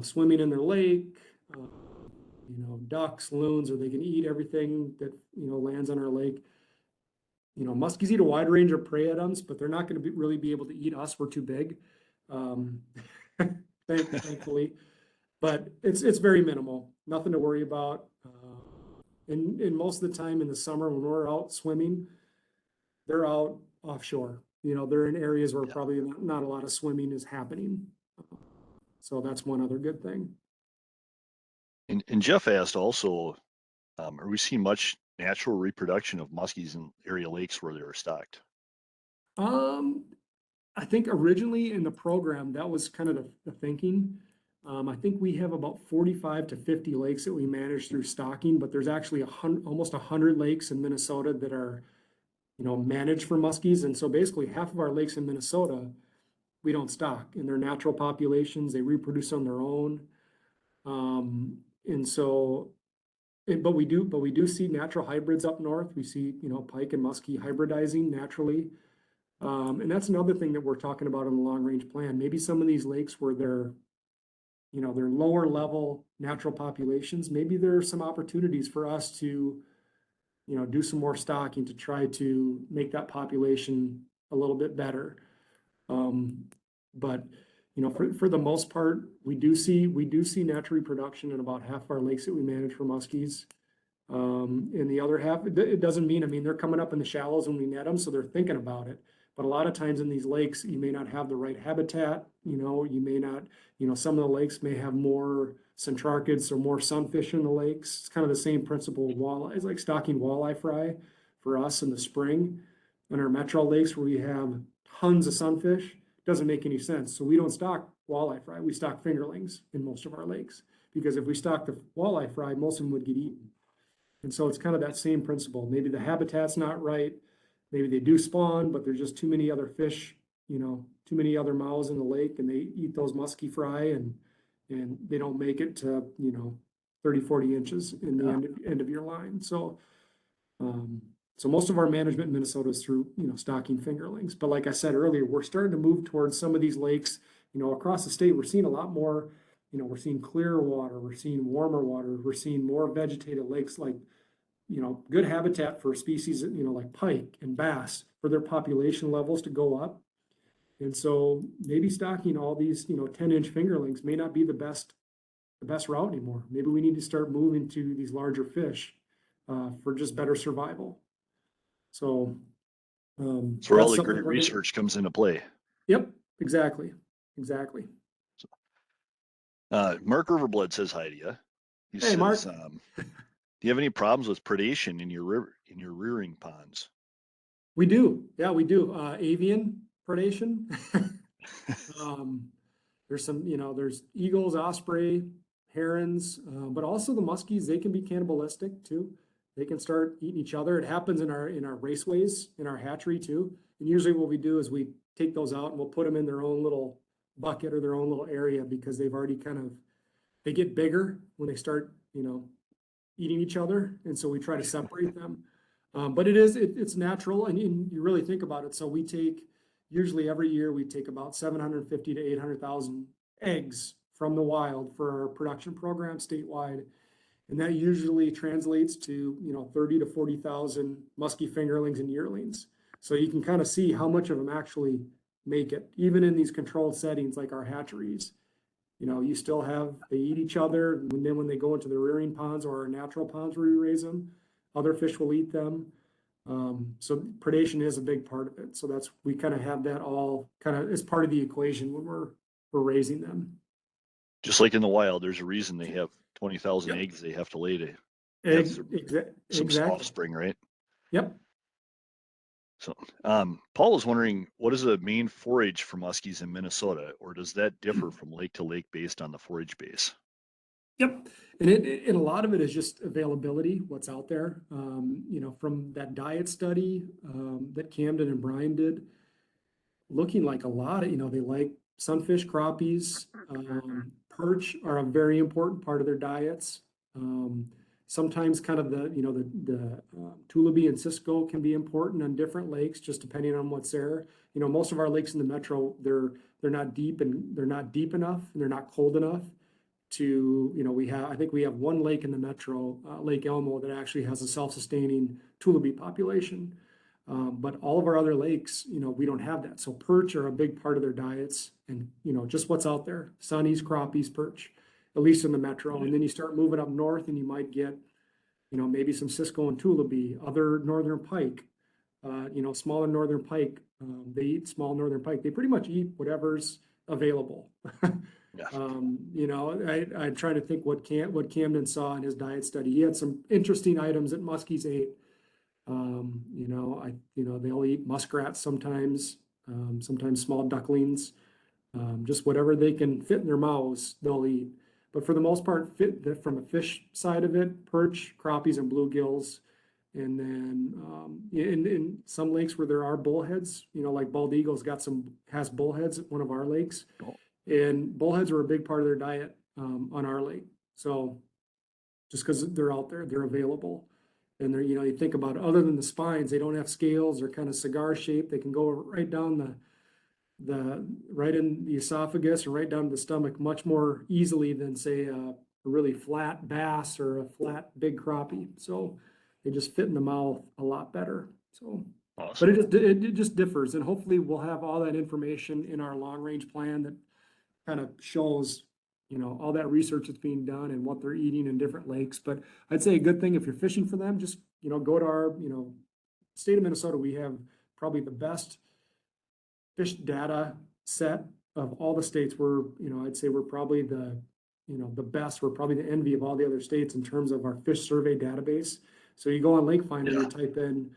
swimming in their lake, ducks, loons, are they can eat everything that, lands on our lake. Muskies eat a wide range of prey items, but they're not going to really be able to eat us. We're too big. Thankfully, but it's very minimal, nothing to worry about. And most of the time in the summer when we're out swimming, they're out offshore. They're in areas where probably not a lot of swimming is happening. So that's one other good thing. And Jeff asked also, are we seeing much natural reproduction of muskies in area lakes where they were stocked? I think originally in the program, that was kind of the thinking. I think we have about 45 to 50 lakes that we manage through stocking, but there's actually almost 100 lakes in Minnesota that are, managed for muskies. And so basically half of our lakes in Minnesota, we don't stock in their natural populations. They reproduce on their own. And so, but we do see natural hybrids up north. We see, pike and muskie hybridizing naturally. And that's another thing that we're talking about in the long range plan. Maybe some of these lakes where they're lower level natural populations, maybe there are some opportunities for us to, do some more stocking to try to make that population a little bit better. But for the most part, we do see natural reproduction in about half of our lakes that we manage for muskies. In the other half, it doesn't mean, they're coming up in the shallows when we net them, so they're thinking about it. But a lot of times in these lakes, you may not have the right habitat, you may not, some of the lakes may have more centrarchids or more sunfish in the lakes. It's kind of the same principle of walleye. It's like stocking walleye fry for us in the spring. In our metro lakes where we have tons of sunfish, doesn't make any sense. So we don't stock walleye fry, we stock fingerlings in most of our lakes. Because if we stock the walleye fry, most of them would get eaten. And so it's kind of that same principle. Maybe the habitat's not right. Maybe they do spawn, but there's just too many other fish, too many other mouths in the lake, and they eat those muskie fry and they don't make it to, 30, 40 inches in the end of your line. So, so most of our management in Minnesota is through, stocking fingerlings. But like I said earlier, we're starting to move towards some of these lakes, across the state. We're seeing a lot more, we're seeing clearer water, we're seeing warmer water, we're seeing more vegetated lakes, like, good habitat for species, like pike and bass, for their population levels to go up. And so maybe stocking all these, 10-inch fingerlings may not be the best route anymore. Maybe we need to start moving to these larger fish for just better survival. So, that's where all the great research comes into play. Yep, exactly. Mark Riverblood says hi to you. He says, Mark. do you have any problems with predation in your rearing ponds? We do. Yeah, we do. Avian predation. There's some, there's eagles, osprey, herons, but also the muskies, they can be cannibalistic too. They can start eating each other. It happens in our raceways, in our hatchery too. And usually what we do is we take those out and we'll put them in their own little bucket or their own little area, because they've already they get bigger when they start, eating each other. And so we try to separate them. But it's natural, and you really think about it. So we take, usually every year we take about 750 to 800,000 eggs from the wild for our production program statewide. And that usually translates to, 30 to 40,000 muskie fingerlings and yearlings. So you can kind of see how much of them actually make it, even in these controlled settings like our hatcheries. You still have, they eat each other, and then when they go into the rearing ponds or our natural ponds where we raise them, other fish will eat them. So predation is a big part of it. So we kind of have that all kind of as part of the equation when we're raising them. Just like in the wild, there's a reason they have 20,000 Yep. eggs they have to lay to have some Exactly. offspring, right? Yep. So, Paul was wondering, what is the main forage for muskies in Minnesota, or does that differ from lake to lake based on the forage base? Yep. And a lot of it is just availability, what's out there. From that diet study that Camden and Brian did, looking like a lot of, they like sunfish, crappies, perch are a very important part of their diets. Sometimes kind of the Tullibee and Cisco can be important on different lakes, just depending on what's there. Most of our lakes in the metro, they're not deep and they're not deep enough and they're not cold enough to, I think we have one lake in the metro, Lake Elmo, that actually has a self-sustaining Tullibee population. But all of our other lakes, we don't have that. So perch are a big part of their diets and, just what's out there, sunnies, crappies, perch, at least in the metro. And then you start moving up north and you might get, maybe some Cisco and Tullibee, other northern pike, smaller northern pike. They eat small northern pike. They pretty much eat whatever's available. Yeah. I'm trying to think what Camden saw in his diet study. He had some interesting items that muskies ate. They'll eat muskrats sometimes, sometimes small ducklings, just whatever they can fit in their mouths, they'll eat. But for the most part, from a fish side of it, perch, crappies, and bluegills. And then in some lakes where there are bullheads, like Bald Eagle's has bullheads at one of our lakes. Oh. And bullheads are a big part of their diet on our lake. So just because they're out there, they're available. And they're, you think about other than the spines, they don't have scales. They're kind of cigar shaped. They can go right down right in the esophagus and right down to the stomach much more easily than say a really flat bass or a flat big crappie. So they just fit in the mouth a lot better. So, Awesome. but it just differs. And hopefully we'll have all that information in our long range plan that kind of shows, all that research that's being done and what they're eating in different lakes. But I'd say a good thing if you're fishing for them, just, go to our, state of Minnesota, we have probably the best fish data set of all the states. I'd say we're probably the best. We're probably the envy of all the other states in terms of our fish survey database. So you go on Lake Finder, you type in,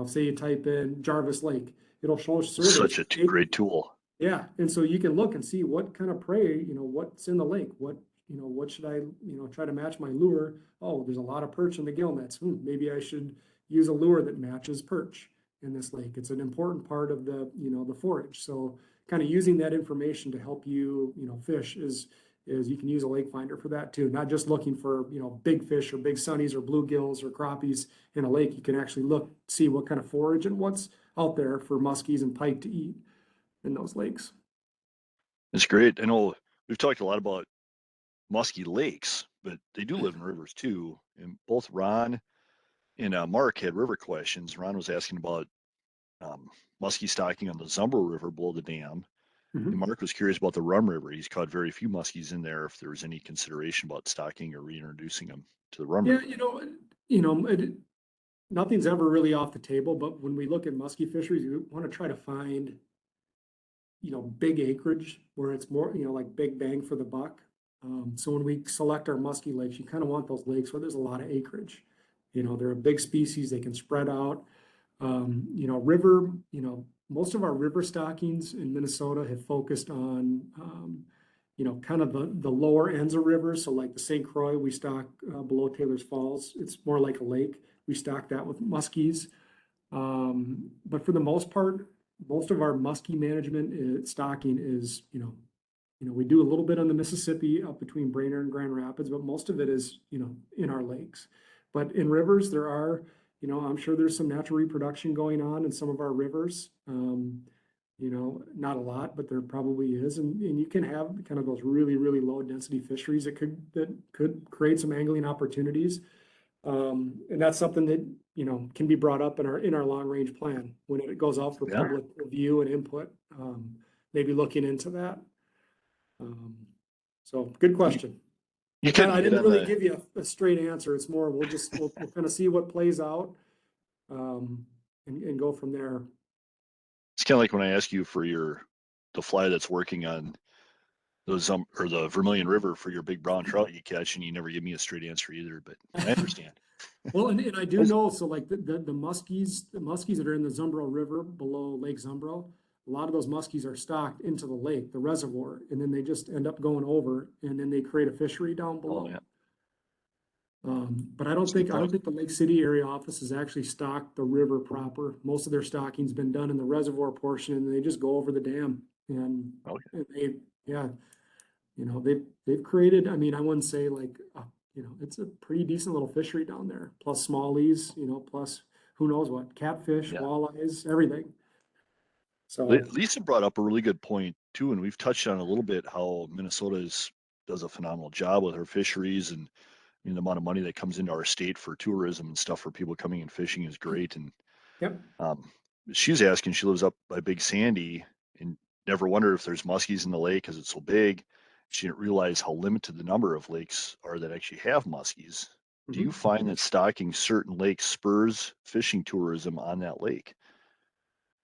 say you type in Jarvis Lake, it'll show surveys. Such a great tool. Yeah, and so you can look and see what kind of prey, what's in the lake, what should I, try to match my lure? Oh, there's a lot of perch in the gill nets. Maybe I should use a lure that matches perch in this lake. It's an important part of the, the forage. So kind of using that information to help you, fish is you can use a lake finder for that too. Not just looking for, big fish or big sunnies or bluegills or crappies in a lake. You can actually see what kind of forage and what's out there for muskies and pike to eat in those lakes. It's great. I know we've talked a lot about musky lakes, but they do live in rivers too. And both Ron and Mark had river questions. Ron was asking about muskie stocking on the Zumbo River below the dam. Mm-hmm. And Mark was curious about the Rum River. He's caught very few muskies in there. If there was any consideration about stocking or reintroducing them to the Rum River. Nothing's ever really off the table. But when we look at muskie fisheries, we want to try to find, big acreage where it's more, like big bang for the buck. So when we select our muskie lakes, you kind of want those lakes where there's a lot of acreage. They're a big species. They can spread out. River, most of our river stockings in Minnesota have focused on, kind of the lower ends of rivers. So like the St. Croix, we stock below Taylor's Falls. It's more like a lake. We stock that with muskies. But for the most part, most of our muskie management stocking is, we do a little bit on the Mississippi up between Brainerd and Grand Rapids, but most of it is, in our lakes. But in rivers, there are, I'm sure there's some natural reproduction going on in some of our rivers. you know, not a lot, but there probably is. And you can have kind of those really, really low density fisheries that could create some angling opportunities. And that's something that, you know, can be brought up in our long range plan when it goes out for Yeah. public review and input. Maybe looking into that. So good question. You I couldn't hit didn't on really the, give you a straight answer. It's more, we'll kind of see what plays out. And go from there. it's kind of like when I ask you for the fly that's working on or the Vermilion River for your big brown trout you catch, and you never give me a straight answer either, but I understand. Well, and I do know, so like the muskies that are in the Zumbro River below Lake Zumbro, a lot of those muskies are stocked into the lake, the reservoir, and then they just end up going over and then they create a fishery down below. Oh, yeah. But I don't That's a good think the Lake City area office has actually stocked the river proper. Most of their stocking's been done in the reservoir portion and they just go over the dam and, Okay. and they, yeah, you know, they've created, I mean, I wouldn't say like, you know, it's a pretty decent little fishery down there, plus smallies, you know, plus who knows what, catfish, Yeah. walleyes, everything. So, Lisa brought up a really good point too, and we've touched on a little bit how Minnesota does a phenomenal job with her fisheries, and I mean, the amount of money that comes into our state for tourism and stuff for people coming and fishing is great. And yep. she's asking, she lives up by Big Sandy and never wondered if there's muskies in the lake because it's so big. She didn't realize how limited the number of lakes are that actually have muskies. Do you find that stocking certain lakes spurs fishing tourism on that lake?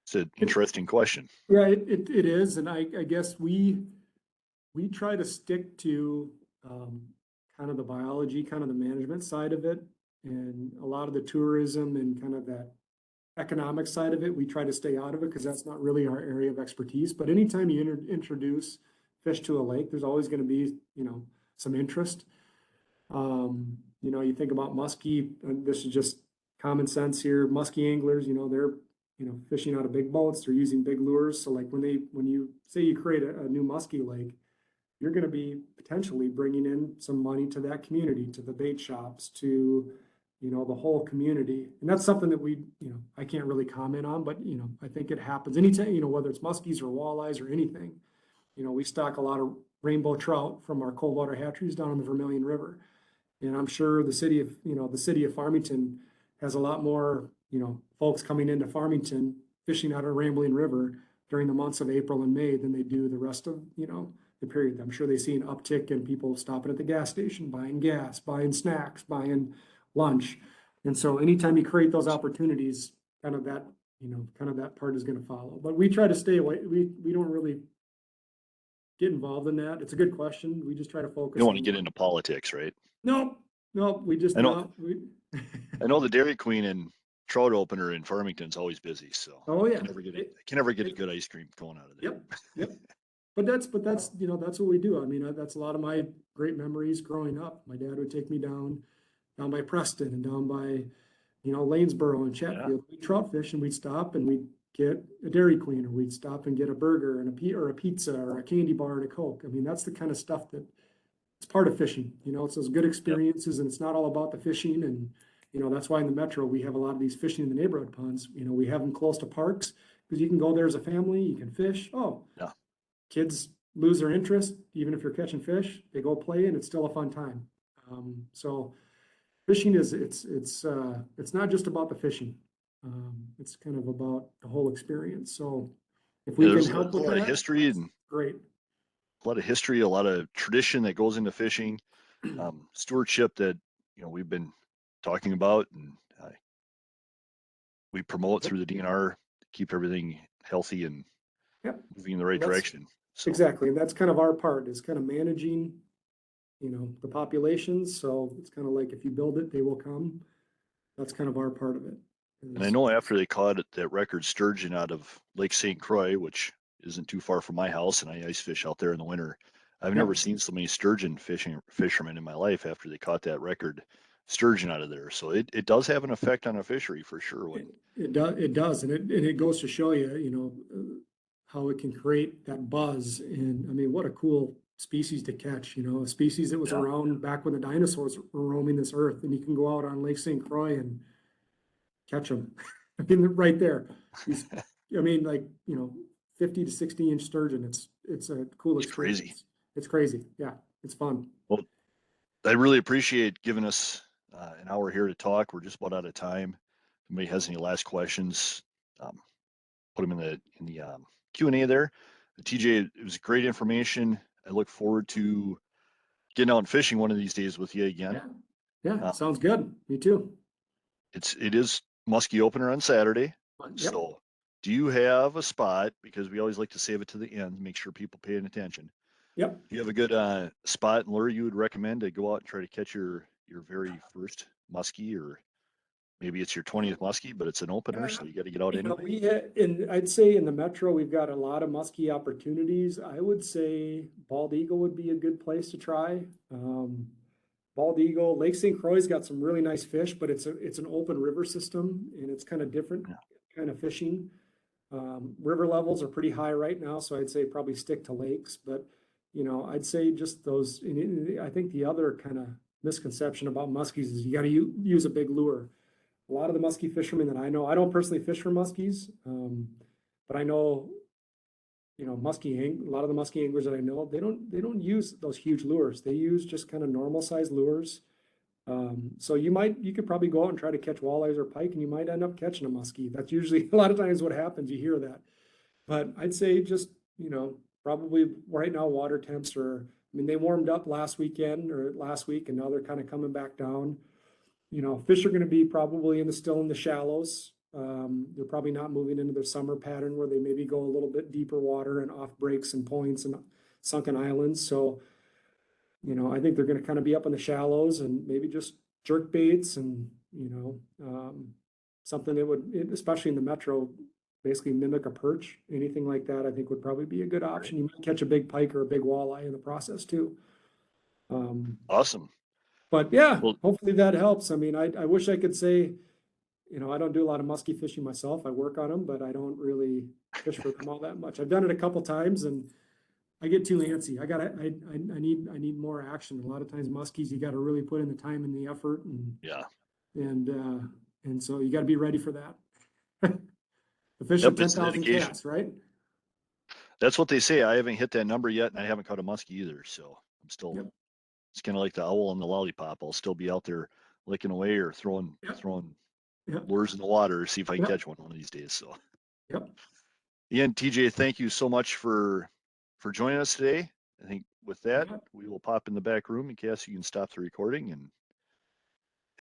It's an interesting question. Yeah, it is. And I guess we try to stick to, kind of the biology, kind of the management side of it. And a lot of the tourism and kind of that economic side of it, we try to stay out of it because that's not really our area of expertise. But anytime you introduce fish to a lake, there's always going to be, you know, some interest. You know, you think about muskie, and this is just common sense here. Muskie anglers, you know, they're, you know, fishing out of big boats, they're using big lures. So like when you say you create a new muskie lake, you're going to be potentially bringing in some money to that community, to the bait shops, to, you know, the whole community. And that's something that we, you know, I can't really comment on, but, you know, I think it happens anytime, you know, whether it's muskies or walleyes or anything. You know, we stock a lot of rainbow trout from our cold water hatcheries down in the Vermilion River. And I'm sure the city of Farmington has a lot more, you know, folks coming into Farmington fishing out of Rambling River during the months of April and May than they do the rest of, you know, the period. I'm sure they see an uptick in people stopping at the gas station, buying gas, buying snacks, buying lunch. And so anytime you create those opportunities, kind of that, you know, kind of that part is going to follow. But we try to stay away. We don't really get involved in that. It's a good question. We just try to focus You don't want to on. get into politics, right? No, we just I know, not. I know the Dairy Queen and trout opener in Farmington's always busy, so Oh, yeah. can never get a good ice cream going out of there. Yep. But that's, you know, that's what we do. I mean, that's a lot of my great memories growing up. My dad would take me down by Preston and down by, you know, Lanesboro and Chatfield. We'd trout fish and we'd stop and we'd get a Dairy Queen, or we'd stop and get a burger and a pizza or a candy bar and a Coke. I mean, that's the kind of stuff that it's part of fishing, you know, it's those good experiences and it's not all about the fishing. And, you know, that's why in the metro, we have a lot of these fishing in the neighborhood ponds. You know, we have them close to parks because you can go there as a family, you can fish. Oh, Yeah. Kids lose their interest, even if you're catching fish, they go play and it's still a fun time. So fishing it's not just about the fishing. It's kind of about the whole experience. So if we There's can help a with lot of that, history that's and great. a lot of history, a lot of tradition that goes into fishing, stewardship that, you know, we've been talking about, and we promote through the DNR to keep everything healthy and Yep. moving in the right That's- direction. So Exactly. And that's kind of our part, is kind of managing, you know, the populations. So it's kind of like if you build it, they will come. That's kind of our part of it. and I know after they caught that record sturgeon out of Lake St. Croix, which isn't too far from my house, and I ice fish out there in the winter. I've never seen so many sturgeon fishermen in my life after they caught that record sturgeon out of there. So it does have an effect on a fishery for sure. When It does. And it goes to show you, you know, how it can create that buzz. And I mean, what a cool species to catch, you know, a species that was around back when the dinosaurs were roaming this earth, and you can go out on Lake St. Croix and catch them. I mean, right there. I mean, like, you know, 50 to 60 inch sturgeon. It's a cool It's experience. crazy. It's crazy. Yeah, it's fun. Well, I really appreciate giving us an hour here to talk. We're just about out of time. If anybody has any last questions, um, put them in the Q&A there. TJ, it was great information. I look forward to getting out and fishing one of these days with you again. Yeah, sounds good. Me too. It is Muskie opener on Saturday. Yep. So do you have a spot? Because we always like to save it to the end, make sure people paying attention. Yep. Do you have a good spot and lure you would recommend to go out and try to catch your very first muskie, or maybe it's your 20th muskie, but it's an opener, so you got to get out anyway? I'd say in the metro, we've got a lot of muskie opportunities. I would say Bald Eagle would be a good place to try. Bald Eagle, Lake St. Croix's got some really nice fish, but it's an open river system and it's kind of different Yeah. kind of fishing. River levels are pretty high right now, so I'd say probably stick to lakes, but I'd say just those, I think the other kind of misconception about muskies is you got to use a big lure. A lot of the muskie fishermen that I know, I don't personally fish for muskies, but I know, a lot of the muskie anglers that I know, they don't use those huge lures. They use just kind of normal sized lures. So you could probably go out and try to catch walleyes or pike, and you might end up catching a muskie. That's usually a lot of times what happens. You hear that, but I'd say just, probably right now water temps are, they warmed up last week, and now they're kind of coming back down. Fish are going to be probably still in the shallows. They're probably not moving into their summer pattern where they maybe go a little bit deeper water and off breaks and points and sunken islands. So, I think they're going to kind of be up in the shallows and maybe just jerk baits and, something that would, especially in the metro, basically mimic a perch. Anything like that, I think would probably be a good option. You might catch a big pike or a big walleye in the process too. Awesome. But yeah, Well, hopefully that helps. I wish I could say, I don't do a lot of muskie fishing myself. I work on them, but I don't really fish for them all that much. I've done it a couple times and I get too antsy. I need more action. A lot of times muskies, you got to really put in the time and the effort, and yeah. so you got to be ready for that. The fish Yep, of it's 10,000 dedication. casts, right? That's what they say. I haven't hit that number yet, and I haven't caught a muskie either. So I'm still, Yep. It's kind of like the owl and the lollipop. I'll still be out there licking away or throwing Yep. lures in the water, see if I can Yep. catch one of these days. So Yep. again, TJ, thank you so much for joining us today. I think with that, Yep. we will pop in the back room and Cass, you can stop the recording, and